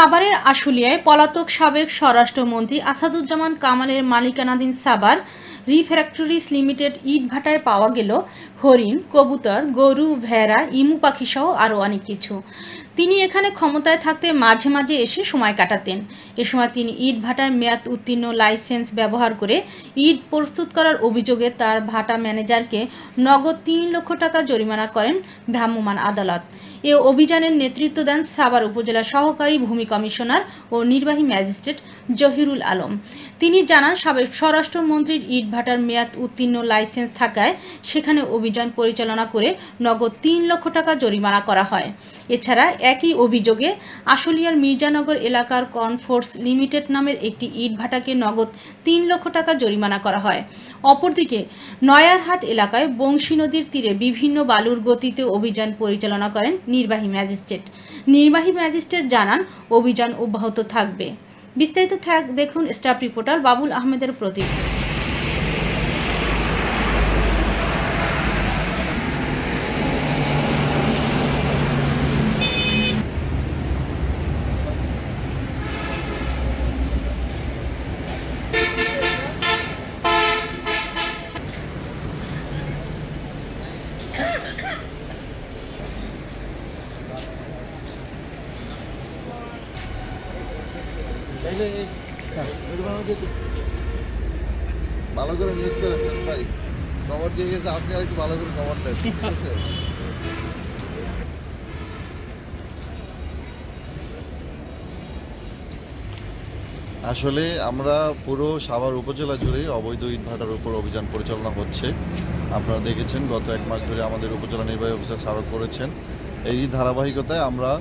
সাভারের আশুলিয়ায় পলাতক সাবেক স্বরাষ্ট্রমন্ত্রী আসাদুজ্জামান কামালের মালিকানাধীন সাভার রিফ্যাক্টরিজ লিমিটেড ইটভাটায় পাওয়া গেল হরিণ, কবুতর, গরু, ভেড়া, ইমু পাখি সহ আরও অনেক কিছু। তিনি এখানে ক্ষমতায় থাকতে মাঝে মাঝে এসে সময় কাটাতেন। এ সময় তিনি ইটভাটায় মেয়াদ উত্তীর্ণ লাইসেন্স ব্যবহার করে ইট প্রস্তুত করার অভিযোগে তার ভাটা ম্যানেজারকে নগদ ৩ লক্ষ টাকা জরিমানা করেন ভ্রাম্যমাণ আদালত। এ অভিযানের নেতৃত্ব দেন সাভার উপজেলা সহকারী ভূমি কমিশনার ও নির্বাহী ম্যাজিস্ট্রেট জহিরুল আলম। তিনি জানান, সাবেক স্বরাষ্ট্রমন্ত্রীর ইটভাটার মেয়াদ উত্তীর্ণ লাইসেন্স থাকায় সেখানে অভিযান পরিচালনা করে নগদ ৩ লক্ষ টাকা জরিমানা করা হয়। এছাড়া একই অভিযোগে আশুলিয়ার মির্জানগর এলাকার কনফোর্স লিমিটেড নামের একটি ইটভাটাকে নগদ ৩ লক্ষ টাকা জরিমানা করা হয়। অপরদিকে নয়ারহাট এলাকায় বংশী নদীর তীরে বিভিন্ন বালুর গতিতে অভিযান পরিচালনা করেন নির্বাহী ম্যাজিস্ট্রেট। নির্বাহী ম্যাজিস্ট্রেট জানান, অভিযান অব্যাহত থাকবে। বিস্তারিত দেখুন স্টাফ রিপোর্টার বাবুল আহমেদের প্রতিবেদন। ভালো করে নিউজ করেন ভাই, খবর দিয়ে গেছে, আপনি আর একটু ভালো করে খবর দেন, ঠিক আছে? আসলে আমরা পুরো সাভার উপজেলা জুড়েই অবৈধ ইটভাটার উপর অভিযান পরিচালনা হচ্ছে। আপনারা দেখেছেন গত 1 মাস ধরে আমাদের উপজেলা নির্বাহী অফিসার স্মারক করেছেন। এই ধারাবাহিকতায় আমরা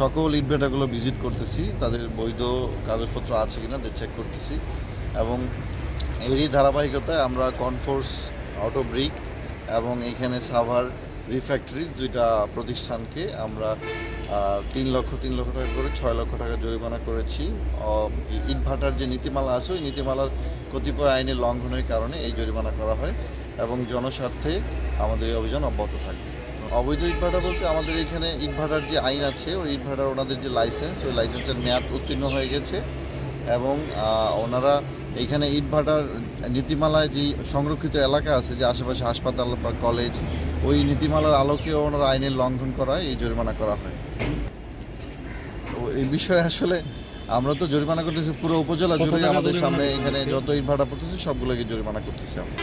সকল ইটভাটাগুলো ভিজিট করতেছি, তাদের বৈধ কাগজপত্র আছে কিনা চেক করতেছি, এবং এরই ধারাবাহিকতায় আমরা কনফোর্স অটো ব্রিক এবং এখানে সাভার রিফ্যাক্টরিজ 2টা প্রতিষ্ঠানকে আমরা 3 লক্ষ টাকা করে 6 লক্ষ টাকা জরিমানা করেছি। ইটভাটার যে নীতিমালা আছে ওই নীতিমালার কতিপয় আইনের লঙ্ঘনের কারণে এই জরিমানা করা হয়, এবং জনস্বার্থে আমাদের এই অভিযান অব্যাহত থাকবে। অবৈধ ইটভাটা বলতে আমাদের এখানে ইটভাটার যে আইন আছে ওই ইটভাটার ওনাদের যে লাইসেন্স, ওই লাইসেন্সের মেয়াদ উত্তীর্ণ হয়ে গেছে, এবং ওনারা এইখানে ইটভাটার নীতিমালায় যে সংরক্ষিত এলাকা আছে, যে আশেপাশে হাসপাতাল বা কলেজ, ওই নীতিমালার আলোকে ওনারা আইনের লঙ্ঘন করায় এই জরিমানা করা হয়। তো এই বিষয়ে আসলে আমরা তো জরিমানা করতেছি পুরো উপজেলা জুড়ে, আমাদের সামনে এখানে যত ইটভাটা পড়তেছে সবগুলোকে জরিমানা করতেছি আমরা।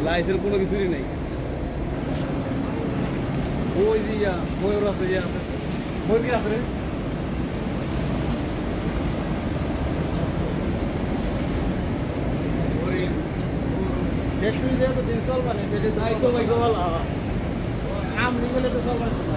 লাইসেন্স কোনো কিছুই নেই। ওই যে ময়ূর আছে, যে আছে ময়ূর কি আছে রে? দেখুন যে দিন চলবানে সেটা দায়িত্ব ভাই বলা আমনি বলে তো চলবানে না।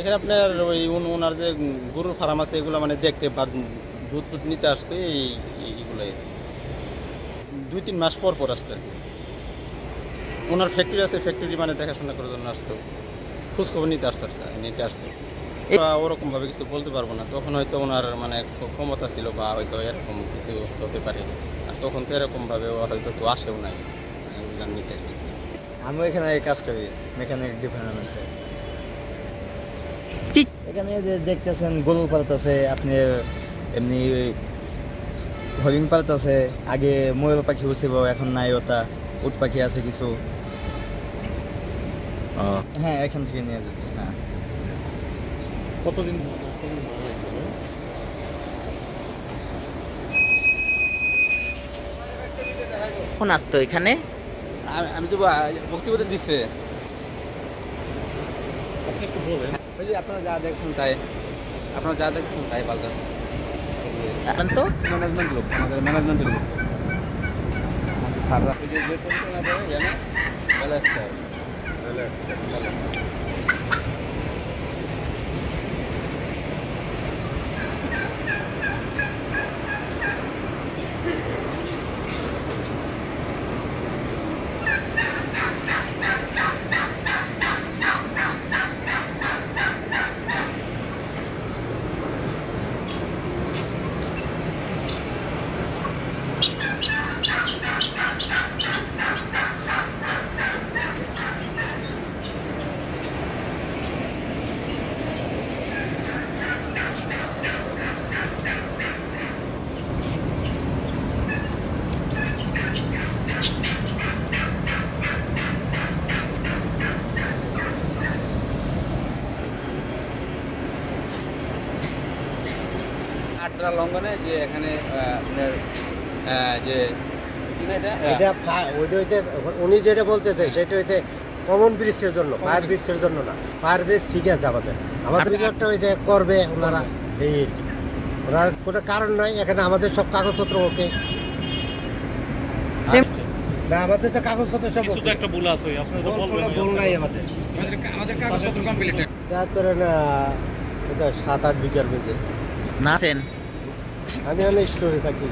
এখানে আপনার ওই ওনার যে গরুর ফার্ম আছে এগুলো মানে দেখতে বা দুধ টুধ নিতে আসতো এইগুলো 2-3 মাস পর পর আসতো আর কি। ওনার ফ্যাক্টরি আছে, ফ্যাক্টরি মানে দেখাশোনা করার জন্য আসতো, খোঁজখবর নিতে আসতো। ওরকমভাবে কিছু বলতে পারবো না, তখন হয়তো ওনার মানে ক্ষমতা ছিল বা হয়তো এরকম কিছু হতে পারে। আর তখন তো এরকমভাবে হয়তো তো আসেও নাই অভিযান নিতে। আমি এখানে কাজ করি মেকানিক ডিপার্টমেন্টে। এখানে যে দেখতেছেন গরু পালতেছে, আপনি এমনি হরিণ পালতেছে, আগে ময়ূর পাখি ছিল এখন নাই, ওটা উট পাখি আছে কিছু। হ্যাঁ এখান থেকে নিয়ে যেতে। হ্যাঁ কতদিন কখন আসতো এখানে? আমি তো বক্তব্য দিচ্ছে আপনি একটু বলেন। ওই যে আপনারা যা দেখছেন তাই পাল্টাচ্ছে। এখন তো ম্যানেজমেন্ট লোক, আমাদের ম্যানেজমেন্টের লোক স্যাররা যে পরিচালনা করে জানে ভালো একটা আটটা লঙ্ঘনে যে এখানে আপনার যে ওইটা হইতে উনি যেটা বলতেছে সেটা হইতে কমন ব্রিক্সের জন্য, ফায়ার ব্রিক্সের জন্য না। ফায়ার ব্রিক্স ঠিক আছে আমাদের একটা হইতে করবে ওনারা, এই আর কি। ওনার কোনো কারণ নয়, এখানে আমাদের সব কাগজপত্র ওকে না, আমাদের তো কাগজপত্র সব কিছু তো একটা ভুল আছে, আপনারা তো বলবেন। ভুল নাই আমাদের কাগজপত্র কমপ্লিট। ধরেন 7-8 বিঘার মধ্যে। না আছেন? আমি স্টোরে থাকি।